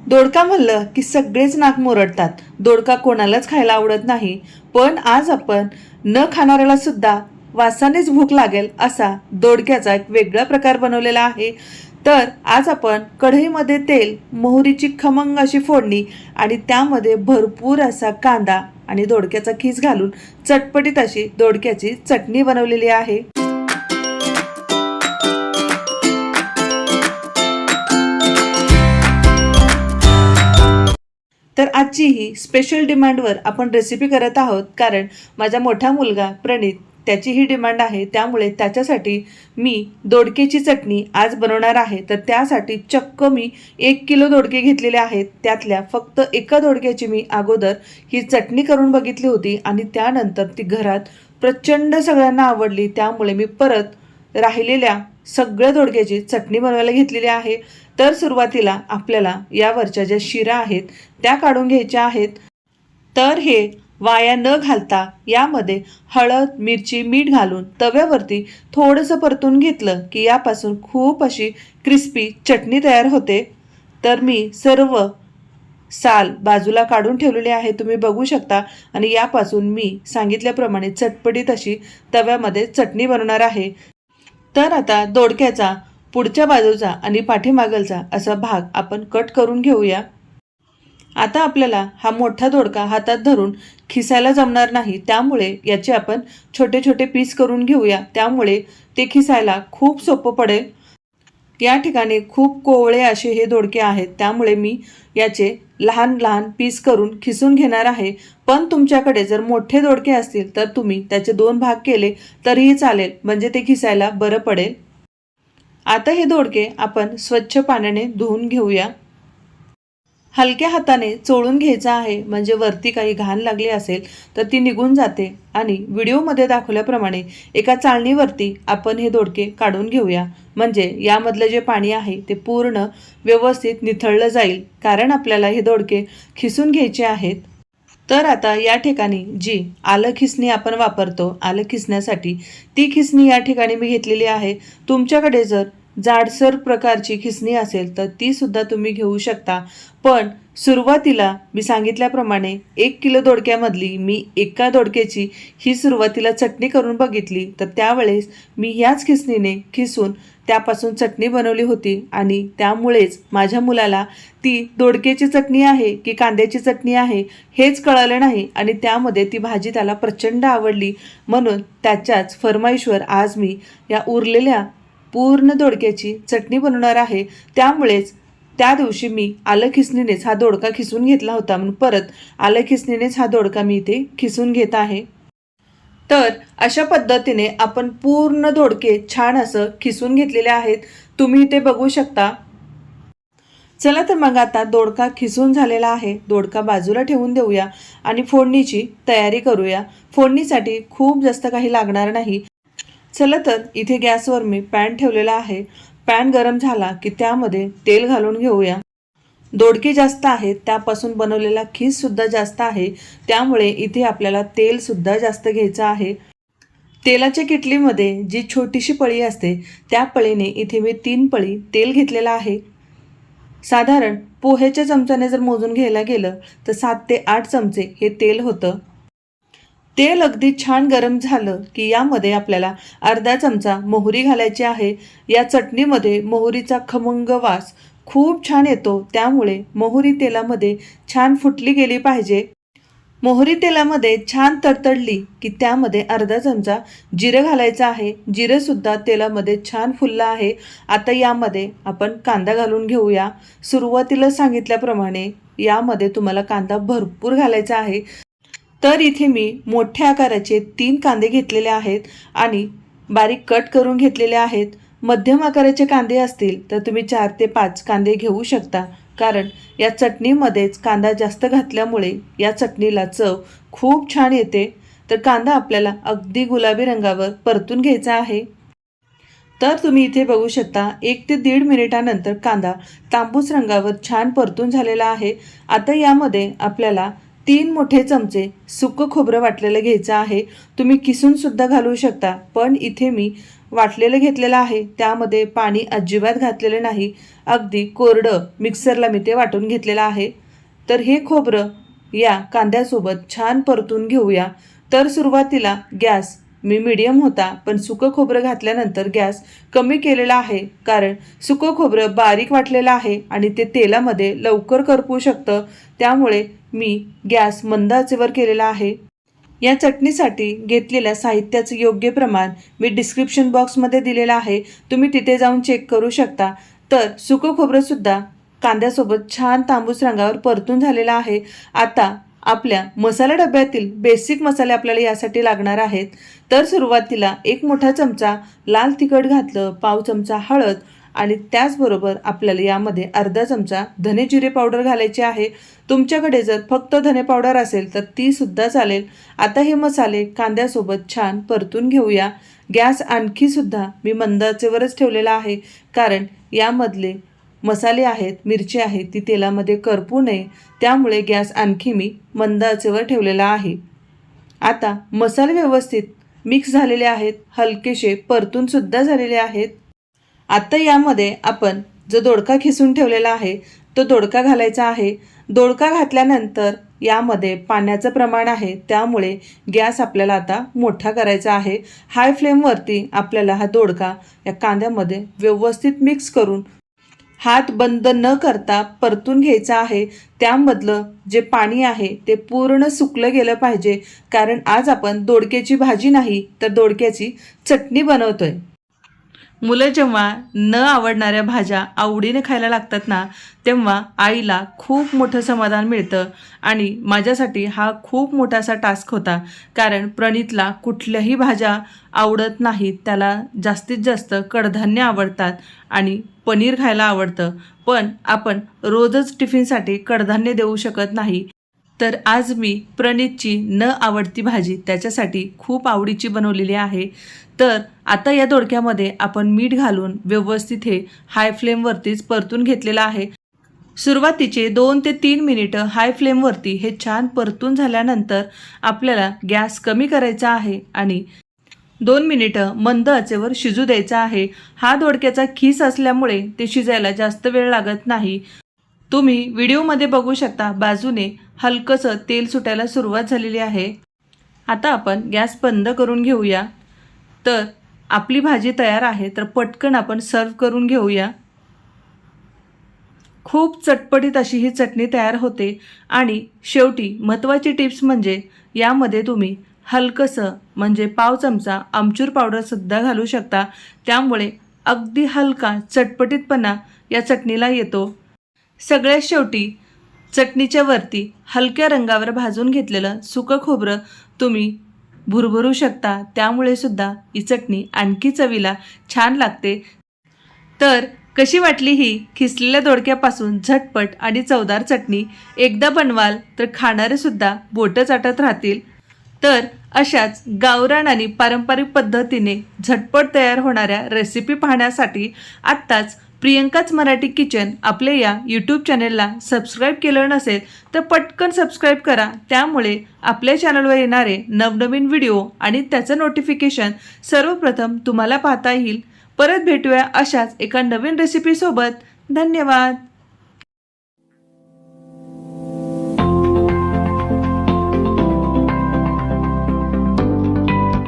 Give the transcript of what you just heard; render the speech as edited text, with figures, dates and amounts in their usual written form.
दोडका म्हणलं की सगळेच नाक मुरडतात. दोडका कोणालाच खायला आवडत नाही. पण आज आपण न खाणाऱ्याला सुद्धा वासानेच भूक लागेल असा दोडक्याचा एक वेगळा प्रकार बनवलेला आहे. तर आज आपण कढईमध्ये तेल, मोहरीची खमंग अशी फोडणी आणि त्यामध्ये भरपूर असा कांदा आणि दोडक्याचा खीस घालून चटपटीत अशी दोडक्याची चटणी बनवलेली आहे. तर आजची ही स्पेशल डिमांडवर आपण रेसिपी करत आहोत, कारण माझा मोठा मुलगा प्रणित त्याची ही डिमांड आहे. त्यामुळे त्याच्यासाठी मी दोडक्याची चटणी आज बनवणार आहे. तर त्यासाठी चक्क मी 1 किलो दोडके घेतलेले आहेत. त्यातल्या फक्त एका दोडक्याची मी अगोदर ही चटणी करून बघितली होती आणि त्यानंतर ती घरात प्रचंड सगळ्यांना आवडली. त्यामुळे मी परत राहिलेल्या सगळ्या दोडक्याची चटणी बनवायला घेतलेली आहे. तर सुरुवातीला आपल्याला यावरच्या ज्या शिरा आहेत त्या काढून घ्यायच्या आहेत. तर हे वाया न घालता यामध्ये हळद, मिरची, मीठ घालून तव्यावरती थोडंसं परतून घेतलं की यापासून खूप अशी क्रिस्पी चटणी तयार होते. तर मी सर्व साल बाजूला काढून ठेवलेले आहे, तुम्ही बघू शकता. आणि यापासून मी सांगितल्याप्रमाणे चटपटीत अशी तव्यामध्ये चटणी बनवणार आहे. तर आता दोडक्याचा पुढच्या बाजूचा आणि पाठीमागलचा असा भाग आपण कट करून घेऊया. आता आपल्याला हा मोठा दोडका हातात धरून खिसायला जमणार नाही, त्यामुळे याचे आपण छोटे छोटे पीस करून घेऊया. त्यामुळे ते खिसायला खूप सोपं पडेल. या ठिकाणी खूप कोवळे असे हे दोडके आहेत, त्यामुळे मी याचे लहान लहान पीस करून खिसून घेणार आहे. पण तुमच्याकडे जर मोठे दोडके असतील तर तुम्ही त्याचे 2 भाग केले तरीही चालेल, म्हणजे ते खिसायला बरं पडेल. आता हे दोडके आपण स्वच्छ पाण्याने धुवून घेऊया. हलक्या हाताने चोळून घ्यायचं आहे, म्हणजे वरती काही घाण लागली असेल तर ती निघून जाते. आणि व्हिडिओमध्ये दाखवल्याप्रमाणे एका चाळणीवरती आपण हे दोडके काढून घेऊया, म्हणजे यामधलं जे पाणी आहे ते पूर्ण व्यवस्थित निथळलं जाईल, कारण आपल्याला हे दोडके खिसून घ्यायचे आहेत. तर आता या ठिकाणी जी आलं खिसणी आपण वापरतो आलं खिसण्यासाठी, ती खिसणी या ठिकाणी मी घेतलेली आहे. तुमच्याकडे जर जाडसर प्रकारची खिसणी असेल तर ती सुद्धा तुम्ही घेऊ शकता. पण सुरुवातीला मी सांगितल्याप्रमाणे 1 किलो दोडक्यामधली मी एका दोडक्याची ही सुरुवातीला चटणी करून बघितली, तर त्यावेळेस मी ह्याच खिसणीने खिसून त्यापासून चटणी बनवली होती. आणि त्यामुळेच माझ्या मुलाला ती दोडक्याची चटणी आहे की कांद्याची चटणी आहे हेच कळलं नाही, आणि त्यामध्ये ती भाजी त्याला प्रचंड आवडली. म्हणून त्याच्याच फरमाईशवर आज मी या उरलेल्या पूर्ण दोडक्याची चटणी बनवणार आहे. त्यामुळेच त्या दिवशी मी आलं खिसणीनेच हा दोडका खिसून घेतला होता, म्हणून परत आलं खिसणीनेच हा दोडका मी इथे खिसून घेत आहे. तर अशा पद्धतीने आपण पूर्ण दोडके छान असं खिसून घेतलेले आहेत, तुम्ही इथे बघू शकता. चला तर मग आता दोडका खिसून झालेला आहे. दोडका बाजूला ठेवून देऊया आणि फोडणीची तयारी करूया. फोडणीसाठी खूप जास्त काही लागणार नाही. चला तर इथे गॅसवर मी पॅन ठेवलेला आहे. पॅन गरम झाला की त्यामध्ये तेल घालून घेऊया. दोडके जास्त आहेत, त्यापासून बनवलेला खीस सुद्धा जास्त आहे, त्यामुळे इथे आपल्याला तेल सुद्धा जास्त घ्यायचं आहे. तेलाच्या किटलीमध्ये जी छोटीशी पळी असते त्या पळीने इथे मी 3 पळी तेल घेतलेलं आहे. साधारण पोहेच्या चमच्याने जर मोजून घ्यायला गेलं तर 7 ते 8 चमचे हे तेल होतं. तेल अगदी छान गरम झालं की यामध्ये आपल्याला अर्धा चमचा मोहरी घालायची आहे. या चटणीमध्ये मोहरीचा खमंग वास खूप छान येतो, त्यामुळे मोहरी तेलामध्ये छान फुटली गेली पाहिजे. मोहरी तेलामध्ये छान तडतडली की त्यामध्ये अर्धा चमचा जिरं घालायचं आहे. जिरंसुद्धा तेलामध्ये छान फुललं आहे. आता यामध्ये आपण कांदा घालून घेऊया. सुरुवातीला सांगितल्याप्रमाणे यामध्ये तुम्हाला कांदा भरपूर घालायचा आहे. तर इथे मी मोठ्या आकाराचे 3 कांदे घेतलेले आहेत आणि बारीक कट करून घेतलेले आहेत. मध्यम आकाराचे कांदे असतील तर तुम्ही 4 ते 5 कांदे घेऊ शकता, कारण या चटणीमध्येच कांदा जास्त घातल्यामुळे या चटणीला चव खूप छान येते. तर कांदा आपल्याला अगदी गुलाबी रंगावर परतून घ्यायचा आहे. तर तुम्ही इथे बघू शकता 1 ते 1.5 मिनिटानंतर कांदा तांबूस रंगावर छान परतून झालेला आहे. आता यामध्ये आपल्याला 3 मोठे चमचे सुकं खोबरं वाटलेलं घ्यायचं आहे. तुम्ही किसून सुद्धा घालू शकता, पण इथे मी वाटलेलं घेतलेलं आहे, त्यामध्ये पाणी अजिबात घातलेलं नाही, अगदी कोरडं मिक्सरला मी ते वाटून घेतलेलं आहे। तर हे खोबरं या कांद्यासोबत छान परतून घेऊया। तर सुरुवातीला गॅस मी मीडियम होता, पण सुकं खोबरं घातल्यानंतर गॅस कमी केलेला आहे, कारण सुकं खोबरं बारीक वाटलेलं आहे आणि ते तेलामध्ये लवकर करपू शकतं, त्यामुळे मी गॅस मंद आचेवर केलेला आहे। या चटणीसाठी घेतलेल्या साहित्याचं योग्य प्रमाण मी डिस्क्रिप्शन बॉक्समध्ये दिलेलं आहे, तुम्ही तिथे जाऊन चेक करू शकता। तर सुकं खोबरंसुद्धा कांद्यासोबत छान तांबूस रंगावर परतून झालेलं आहे। आता आपल्या मसाला डब्यातील बेसिक मसाले आपल्याला यासाठी लागणार आहेत। तर सुरुवातीला 1 मोठा चमचा लाल तिखट घातलं, पाव चमचा हळद आणि त्याचबरोबर आपल्याला यामध्ये अर्धा चमचा धने जिरे पावडर घालायची आहे। तुमच्याकडे जर फक्त धने पावडर असेल तर ती सुद्धा चालेल। आता हे मसाले कांद्यासोबत छान परतून घेऊया। गॅस आणखी सुद्धा मी मंद आचेवरच ठेवलेला आहे, कारण यामधले मसाले आहेत, मिरची आहे, ती तेलामध्ये करपू नये, त्यामुळे गॅस आणखी मी मंद आचेवर ठेवलेला आहे। आता मसाले व्यवस्थित मिक्स झालेले आहेत, हलकेसे परतून सुद्धा झालेले आहेत। आता यामध्ये आपण जो दोडका खिसून ठेवलेला आहे तो दोडका घालायचा आहे। दोडका घातल्यानंतर यामध्ये पाण्याचं प्रमाण आहे, त्यामुळे गॅस आपल्याला आता मोठा करायचा आहे। हाय फ्लेमवरती आपल्याला हा दोडका या कांद्यामध्ये व्यवस्थित मिक्स करून हात बंद न करता परतून घ्यायचा आहे। त्यामधलं जे पाणी आहे ते पूर्ण सुकलं गेलं पाहिजे, कारण आज आपण दोडक्याची भाजी नाही तर दोडक्याची चटणी बनवतोय। मुलं जेव्हा न आवडणाऱ्या भाज्या आवडीने खायला लागतात ना, तेव्हा आईला खूप मोठं समाधान मिळतं। आणि माझ्यासाठी हा खूप मोठासा टास्क होता, कारण प्रणितला कुठल्याही भाज्या आवडत नाहीत, त्याला जास्तीत जास्त कडधान्य आवडतात आणि पनीर खायला आवडतं, पण आपण रोजच टिफिनसाठी कडधान्य देऊ शकत नाही। तर आज मी प्रणितची न आवडती भाजी त्याच्यासाठी खूप आवडीची बनवलेली आहे। तर आता या दोडक्यामध्ये आपण मीठ घालून व्यवस्थित हे हाय फ्लेमवरतीच परतून घेतलेलं आहे। सुरुवातीचे 2 ते 3 मिनिटं हाय फ्लेमवरती हे छान परतून झाल्यानंतर आपल्याला गॅस कमी करायचा आहे आणि 2 मिनिटं मंद आचेवर शिजू द्यायचा आहे। हा दोडक्याचा खीस असल्यामुळे ते शिजायला जास्त वेळ लागत नाही। तुम्ही व्हिडिओमध्ये बघू शकता, बाजूने हलकंसं तेल सुटायला सुरुवात झालेली आहे। आता आपण गॅस बंद करून घेऊया। तर आपली भाजी तयार आहे, तर पटकन आपण सर्व करून घेऊया। खूप चटपटीत अशी ही चटणी तयार होते। आणि शेवटी महत्त्वाची टिप्स म्हणजे यामध्ये तुम्ही हलकंसं म्हणजे पाव चमचा आमचूर पावडरसुद्धा घालू शकता, त्यामुळे अगदी हलका चटपटीतपणा या चटणीला येतो। सगळ्यात शेवटी चटणीच्या वरती हलक्या रंगावर भाजून घेतलेलं सुकं खोबरं तुम्ही भुरभरू शकता, त्यामुळे सुद्धा ही चटणी आणखी चवीला छान लागते। तर कशी वाटली ही खिसलेल्या दोडक्यापासून झटपट आणि चवदार चटणी? एकदा बनवाल तर खाणारे सुद्धा बोटं चाटत राहतील। तर अशाच गावरान आणि पारंपरिक पद्धतीने झटपट तयार होणाऱ्या रेसिपी पाहण्यासाठी आत्ताच प्रियंकाच मराठी किचन आपल्या या यूट्यूब चॅनलला सबस्क्राईब केलं नसेल तर पटकन सबस्क्राईब करा, त्यामुळे आपल्या चॅनलवर येणारे नवनवीन व्हिडिओ आणि त्याचं नोटिफिकेशन सर्वप्रथम तुम्हाला पाहता येईल। परत भेटूया अशाच एका नवीन रेसिपीसोबत। धन्यवाद।